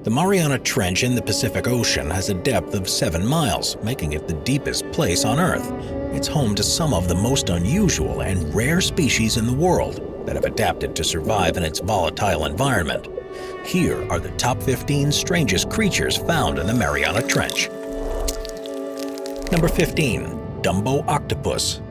The Mariana Trench in the Pacific Ocean has a depth of 7 miles, making it the deepest place on Earth. It's home to some of the most unusual and rare species in the world that have adapted to survive in its volatile environment. Here are the top 15 strangest creatures found in the Mariana Trench. Number 15. Dumbo Octopus.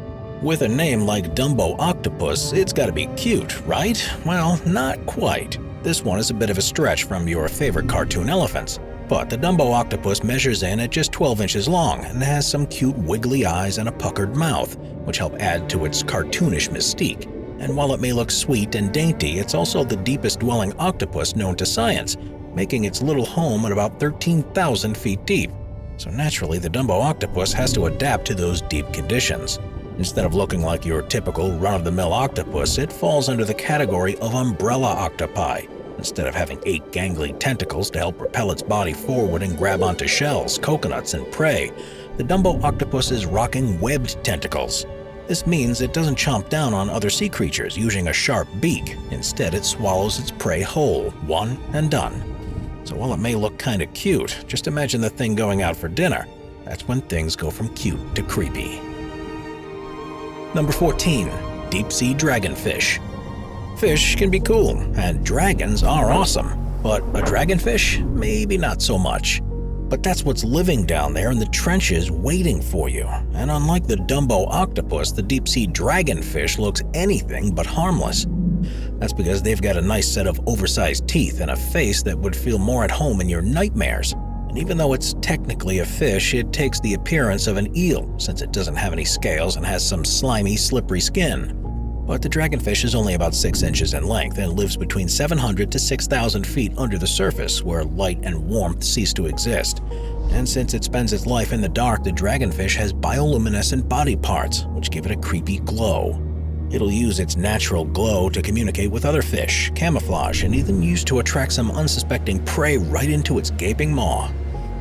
With a name like Dumbo Octopus, it's gotta be cute, right? Well, not quite. This one is a bit of a stretch from your favorite cartoon elephants. But the Dumbo Octopus measures in at just 12 inches long and has some cute wiggly eyes and a puckered mouth, which help add to its cartoonish mystique. And while it may look sweet and dainty, it's also the deepest dwelling octopus known to science, making its little home at about 13,000 feet deep. So naturally, the Dumbo Octopus has to adapt to those deep conditions. Instead of looking like your typical run-of-the-mill octopus, it falls under the category of umbrella octopi. Instead of having 8 gangly tentacles to help propel its body forward and grab onto shells, coconuts, and prey, the Dumbo Octopus is rocking webbed tentacles. This means it doesn't chomp down on other sea creatures using a sharp beak. Instead, it swallows its prey whole, one and done. So while it may look kinda cute, just imagine the thing going out for dinner. That's when things go from cute to creepy. Number 14. Deep-sea dragonfish. Fish can be cool, and dragons are awesome, but a dragonfish? Maybe not so much. But that's what's living down there in the trenches waiting for you. And unlike the Dumbo Octopus, the deep-sea dragonfish looks anything but harmless. That's because they've got a nice set of oversized teeth and a face that would feel more at home in your nightmares. And even though it's technically a fish, it takes the appearance of an eel, since it doesn't have any scales and has some slimy, slippery skin. But the dragonfish is only about 6 inches in length and lives between 700 to 6,000 feet under the surface, where light and warmth cease to exist. And since it spends its life in the dark, the dragonfish has bioluminescent body parts, which give it a creepy glow. It'll use its natural glow to communicate with other fish, camouflage, and even use to attract some unsuspecting prey right into its gaping maw.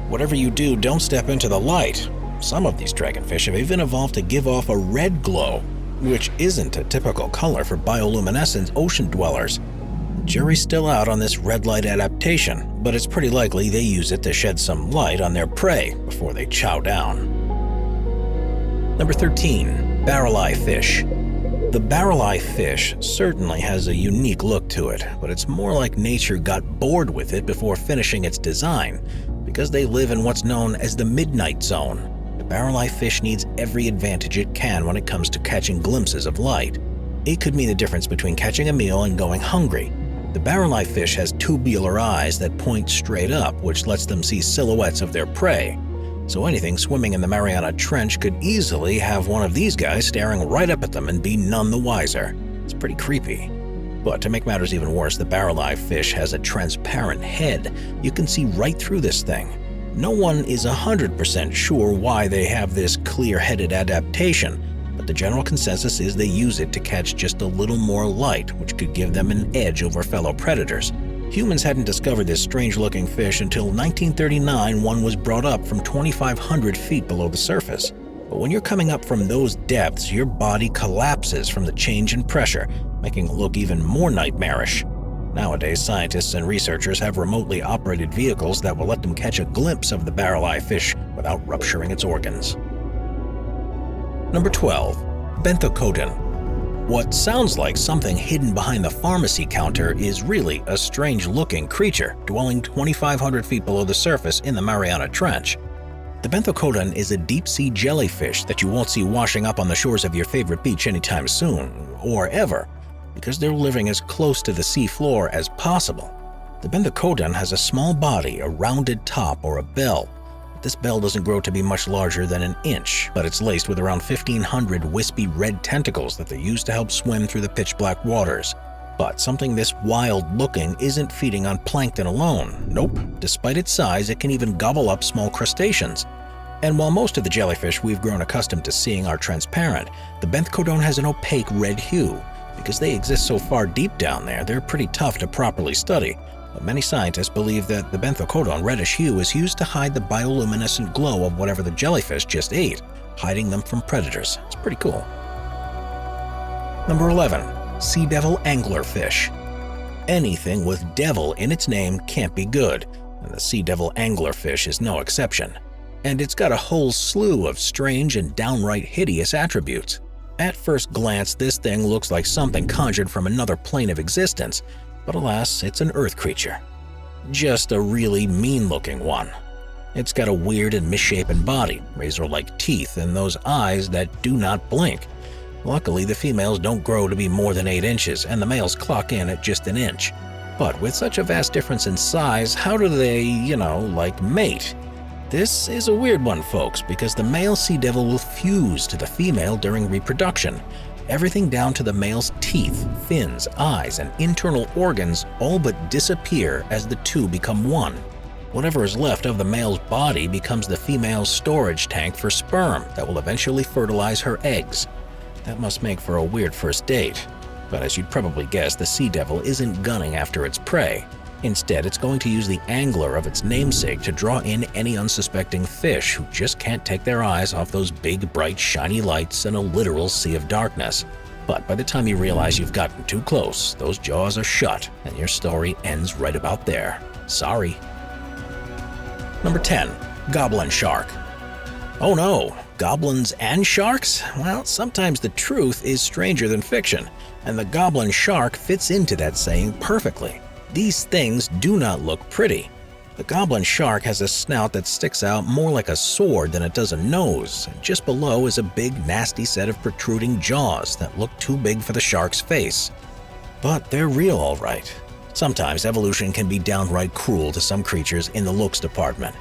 Whatever you do, don't step into the light. Some of these dragonfish have even evolved to give off a red glow, which isn't a typical color for bioluminescent ocean dwellers. The jury's still out on this red light adaptation, but it's pretty likely they use it to shed some light on their prey before they chow down. Number 13. Barreleye Fish. The barreleye fish certainly has a unique look to it, but it's more like nature got bored with it before finishing its design, because they live in what's known as the midnight zone. The barreleye fish needs every advantage it can when it comes to catching glimpses of light. It could mean the difference between catching a meal and going hungry. The barreleye fish has tubular eyes that point straight up, which lets them see silhouettes of their prey. So anything swimming in the Mariana Trench could easily have one of these guys staring right up at them and be none the wiser. It's pretty creepy. But to make matters even worse, the barreleye fish has a transparent head. You can see right through this thing. No one is 100% sure why they have this clear-headed adaptation, but the general consensus is they use it to catch just a little more light, which could give them an edge over fellow predators. Humans hadn't discovered this strange-looking fish until 1939. One was brought up from 2,500 feet below the surface. But when you're coming up from those depths, your body collapses from the change in pressure, making it look even more nightmarish. Nowadays, scientists and researchers have remotely operated vehicles that will let them catch a glimpse of the barreleye fish without rupturing its organs. Number 12. Benthocodon. What sounds like something hidden behind the pharmacy counter is really a strange-looking creature dwelling 2,500 feet below the surface in the Mariana Trench. The Benthocodon is a deep-sea jellyfish that you won't see washing up on the shores of your favorite beach anytime soon, or ever, because they're living as close to the sea floor as possible. The Benthocodon has a small body, a rounded top, or a bell. This bell doesn't grow to be much larger than an inch, but it's laced with around 1,500 wispy red tentacles that they use to help swim through the pitch-black waters. But something this wild-looking isn't feeding on plankton alone. Nope. Despite its size, it can even gobble up small crustaceans. And while most of the jellyfish we've grown accustomed to seeing are transparent, the Benthocodon has an opaque red hue. Because they exist so far deep down there, they're pretty tough to properly study. But many scientists believe that the Benthocodon reddish hue is used to hide the bioluminescent glow of whatever the jellyfish just ate, hiding them from predators. It's pretty cool. Number 11. Seadevil Anglerfish. Anything with devil in its name can't be good, and the Seadevil Anglerfish is no exception. And it's got a whole slew of strange and downright hideous attributes. At first glance, this thing looks like something conjured from another plane of existence, but alas, it's an Earth creature. Just a really mean-looking one. It's got a weird and misshapen body, razor-like teeth, and those eyes that do not blink. Luckily, the females don't grow to be more than 8 inches, and the males clock in at just an inch. But with such a vast difference in size, how do they, mate? This is a weird one, folks, because the male sea devil will fuse to the female during reproduction. Everything down to the male's teeth, fins, eyes, and internal organs all but disappear as the two become one. Whatever is left of the male's body becomes the female's storage tank for sperm that will eventually fertilize her eggs. That must make for a weird first date. But as you'd probably guess, the sea devil isn't gunning after its prey. Instead, it's going to use the angler of its namesake to draw in any unsuspecting fish who just can't take their eyes off those big, bright, shiny lights in a literal sea of darkness. But by the time you realize you've gotten too close, those jaws are shut and your story ends right about there. Sorry. Number 10. Goblin Shark. Oh no, goblins and sharks? Well, sometimes the truth is stranger than fiction, and the goblin shark fits into that saying perfectly. These things do not look pretty. The goblin shark has a snout that sticks out more like a sword than it does a nose, and just below is a big, nasty set of protruding jaws that look too big for the shark's face. But they're real, all right. Sometimes evolution can be downright cruel to some creatures in the looks department.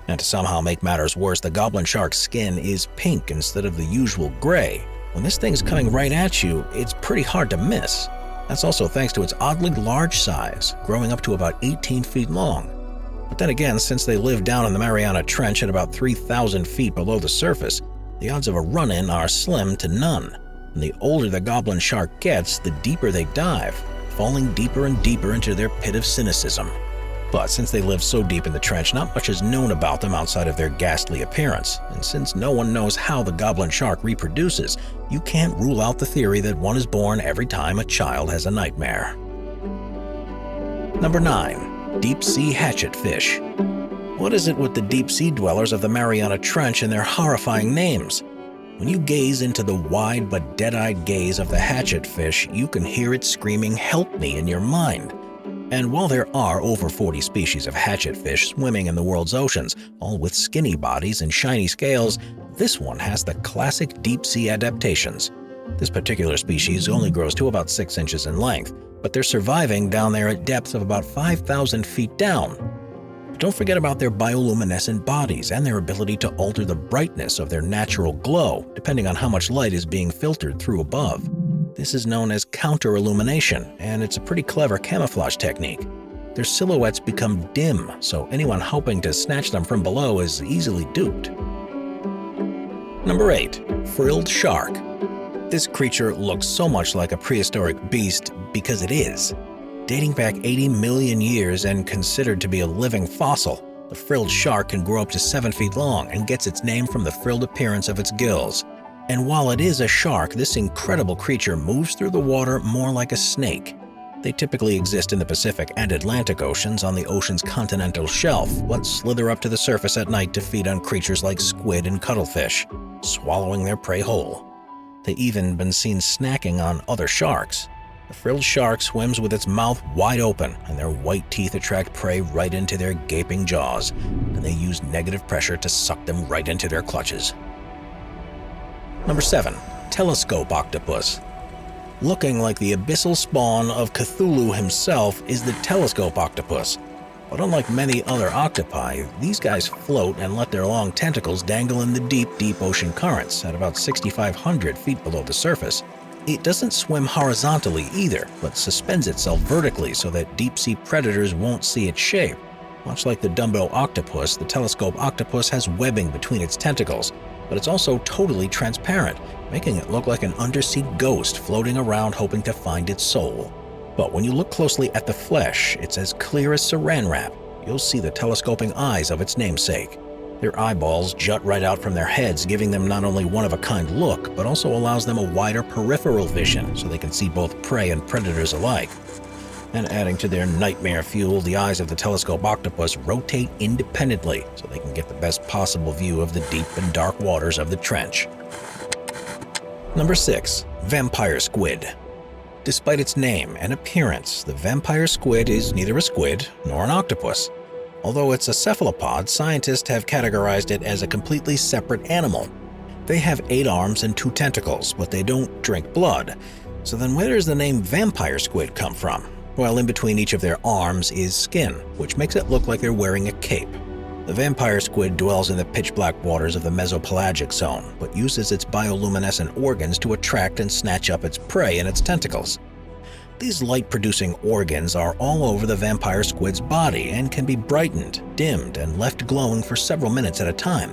And to somehow make matters worse, the goblin shark's skin is pink instead of the usual gray. When this thing's coming right at you, it's pretty hard to miss. That's also thanks to its oddly large size, growing up to about 18 feet long. But then again, since they live down in the Mariana Trench at about 3,000 feet below the surface, the odds of a run-in are slim to none. And the older the goblin shark gets, the deeper they dive, falling deeper and deeper into their pit of cynicism. But since they live so deep in the trench, not much is known about them outside of their ghastly appearance. And since no one knows how the goblin shark reproduces, you can't rule out the theory that one is born every time a child has a nightmare. Number 9. Deep Sea Hatchet Fish. What is it with the deep sea dwellers of the Mariana Trench and their horrifying names? When you gaze into the wide but dead-eyed gaze of the hatchet fish, you can hear it screaming, "Help me," in your mind. And while there are over 40 species of hatchet fish swimming in the world's oceans, all with skinny bodies and shiny scales, this one has the classic deep-sea adaptations. This particular species only grows to about 6 inches in length, but they're surviving down there at depths of about 5,000 feet down. But don't forget about their bioluminescent bodies and their ability to alter the brightness of their natural glow, depending on how much light is being filtered through above. This is known as counter-illumination, and it's a pretty clever camouflage technique. Their silhouettes become dim, so anyone hoping to snatch them from below is easily duped. Number 8. Frilled Shark. This creature looks so much like a prehistoric beast because it is. Dating back 80 million years and considered to be a living fossil, the frilled shark can grow up to 7 feet long and gets its name from the frilled appearance of its gills. And while it is a shark, this incredible creature moves through the water more like a snake. They typically exist in the Pacific and Atlantic Oceans on the ocean's continental shelf, but slither up to the surface at night to feed on creatures like squid and cuttlefish, swallowing their prey whole. They've even been seen snacking on other sharks. The frilled shark swims with its mouth wide open, and their white teeth attract prey right into their gaping jaws, and they use negative pressure to suck them right into their clutches. Number 7. Telescope Octopus. Looking like the abyssal spawn of Cthulhu himself is the telescope octopus. But unlike many other octopi, these guys float and let their long tentacles dangle in the deep, deep ocean currents at about 6,500 feet below the surface. It doesn't swim horizontally either, but suspends itself vertically so that deep-sea predators won't see its shape. Much like the Dumbo Octopus, the telescope octopus has webbing between its tentacles, but it's also totally transparent, making it look like an undersea ghost floating around hoping to find its soul. But when you look closely at the flesh, it's as clear as saran wrap. You'll see the telescoping eyes of its namesake. Their eyeballs jut right out from their heads, giving them not only one-of-a-kind look, but also allows them a wider peripheral vision so they can see both prey and predators alike. And adding to their nightmare fuel, the eyes of the telescope octopus rotate independently so they can get the best possible view of the deep and dark waters of the trench. Number 6. Vampire squid. Despite its name and appearance, the vampire squid is neither a squid nor an octopus. Although it's a cephalopod, scientists have categorized it as a completely separate animal. They have 8 arms and 2 tentacles, but they don't drink blood. So then where does the name vampire squid come from? Well, in between each of their arms is skin, which makes it look like they're wearing a cape. The vampire squid dwells in the pitch-black waters of the mesopelagic zone, but uses its bioluminescent organs to attract and snatch up its prey in its tentacles. These light-producing organs are all over the vampire squid's body and can be brightened, dimmed, and left glowing for several minutes at a time.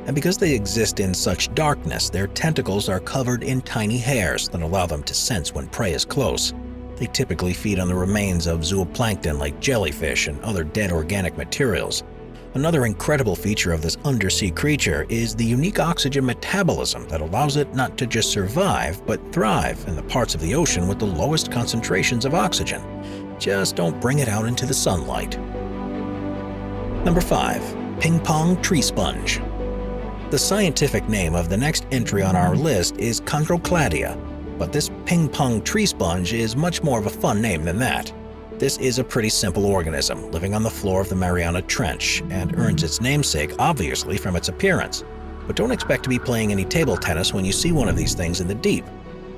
And because they exist in such darkness, their tentacles are covered in tiny hairs that allow them to sense when prey is close. They typically feed on the remains of zooplankton like jellyfish and other dead organic materials. Another incredible feature of this undersea creature is the unique oxygen metabolism that allows it not to just survive, but thrive in the parts of the ocean with the lowest concentrations of oxygen. Just don't bring it out into the sunlight. Number 5. Ping pong tree sponge. The scientific name of the next entry on our list is Chondrocladia, but this ping pong tree sponge is much more of a fun name than that. This is a pretty simple organism living on the floor of the Mariana Trench and earns its namesake obviously from its appearance. But don't expect to be playing any table tennis when you see one of these things in the deep.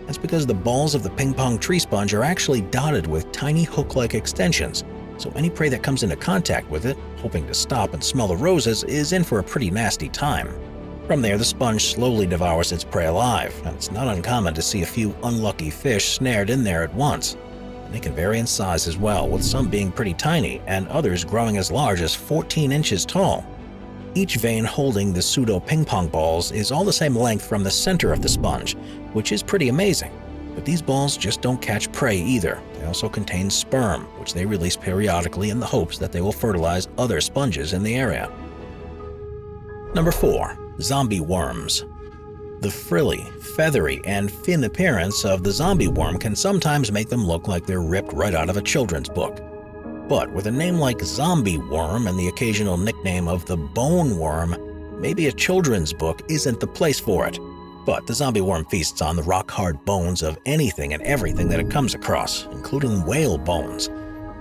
That's because the balls of the ping pong tree sponge are actually dotted with tiny hook-like extensions, so any prey that comes into contact with it, hoping to stop and smell the roses, is in for a pretty nasty time. From there, the sponge slowly devours its prey alive, and it's not uncommon to see a few unlucky fish snared in there at once. And they can vary in size as well, with some being pretty tiny and others growing as large as 14 inches tall. Each vein holding the pseudo ping pong balls is all the same length from the center of the sponge, which is pretty amazing. But these balls just don't catch prey either. They also contain sperm, which they release periodically in the hopes that they will fertilize other sponges in the area. Number 4. Zombie worms. The frilly, feathery, and fin appearance of the zombie worm can sometimes make them look like they're ripped right out of a children's book. But with a name like zombie worm and the occasional nickname of the bone worm, maybe a children's book isn't the place for it. But the zombie worm feasts on the rock-hard bones of anything and everything that it comes across, including whale bones.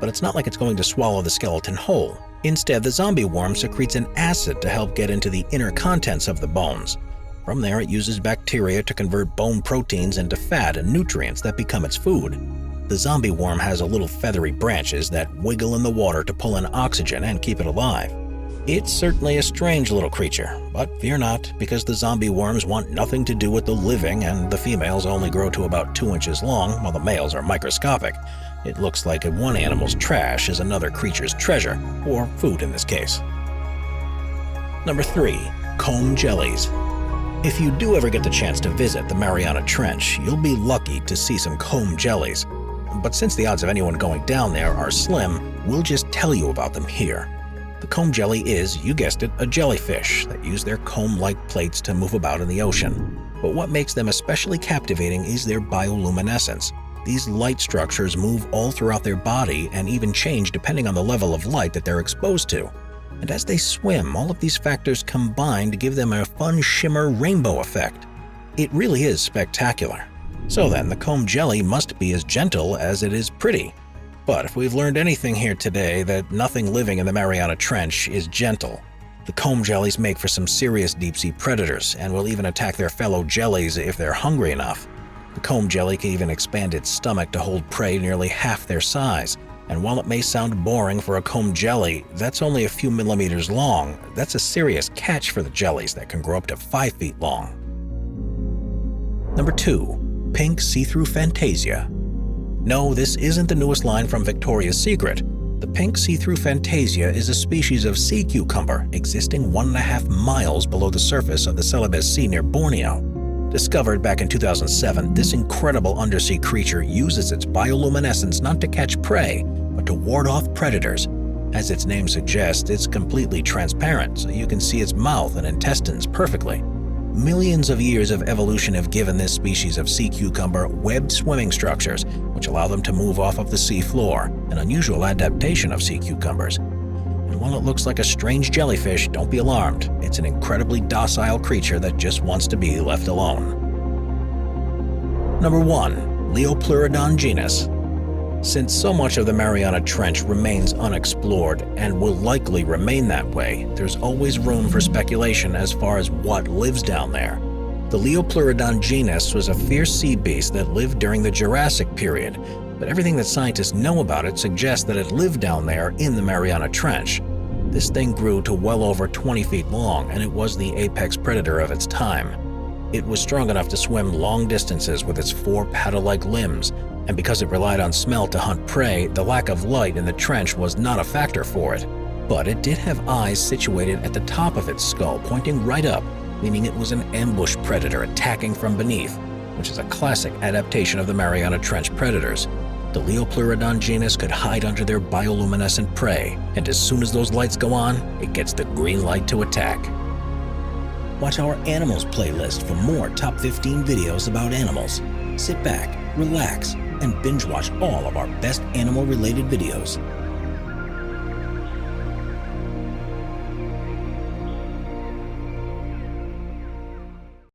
But it's not like it's going to swallow the skeleton whole. Instead, the zombie worm secretes an acid to help get into the inner contents of the bones. From there, it uses bacteria to convert bone proteins into fat and nutrients that become its food. The zombie worm has little feathery branches that wiggle in the water to pull in oxygen and keep it alive. It's certainly a strange little creature, but fear not, because the zombie worms want nothing to do with the living and the females only grow to about 2 inches long while the males are microscopic. It looks like one animal's trash is another creature's treasure, or food in this case. Number 3. Comb jellies. If you do ever get the chance to visit the Mariana Trench, you'll be lucky to see some comb jellies. But since the odds of anyone going down there are slim, we'll just tell you about them here. The comb jelly is, you guessed it, a jellyfish that use their comb-like plates to move about in the ocean. But what makes them especially captivating is their bioluminescence. These light structures move all throughout their body and even change depending on the level of light that they're exposed to. And as they swim, all of these factors combine to give them a fun shimmer rainbow effect. It really is spectacular. So then, the comb jelly must be as gentle as it is pretty. But if we've learned anything here today, that nothing living in the Mariana Trench is gentle. The comb jellies make for some serious deep-sea predators and will even attack their fellow jellies if they're hungry enough. The comb jelly can even expand its stomach to hold prey nearly half their size. And while it may sound boring for a comb jelly, that's only a few millimeters long. That's a serious catch for the jellies that can grow up to 5 feet long. Number 2. Pink see-through Fantasia. No, this isn't the newest line from Victoria's Secret. The pink see-through Fantasia is a species of sea cucumber existing 1.5 miles below the surface of the Celebes Sea near Borneo. Discovered back in 2007, this incredible undersea creature uses its bioluminescence not to catch prey, but to ward off predators. As its name suggests, it's completely transparent, so you can see its mouth and intestines perfectly. Millions of years of evolution have given this species of sea cucumber webbed swimming structures, which allow them to move off of the sea floor, an unusual adaptation of sea cucumbers. And while it looks like a strange jellyfish, don't be alarmed. It's an incredibly docile creature that just wants to be left alone. Number 1. Liopleurodongenus. Since so much of the Mariana Trench remains unexplored and will likely remain that way, there's always room for speculation as far as what lives down there. The Liopleurodongenus was a fierce sea beast that lived during the Jurassic period, but everything that scientists know about it suggests that it lived down there in the Mariana Trench. This thing grew to well over 20 feet long, and it was the apex predator of its time. It was strong enough to swim long distances with its 4 paddle-like limbs, and because it relied on smell to hunt prey, the lack of light in the trench was not a factor for it. But it did have eyes situated at the top of its skull, pointing right up, meaning it was an ambush predator attacking from beneath, which is a classic adaptation of the Mariana Trench predators. The Liopleurodongenus could hide under their bioluminescent prey, and as soon as those lights go on, it gets the green light to attack. Watch our Animals playlist for more top 15 videos about animals. Sit back, relax, and binge watch all of our best animal-related videos.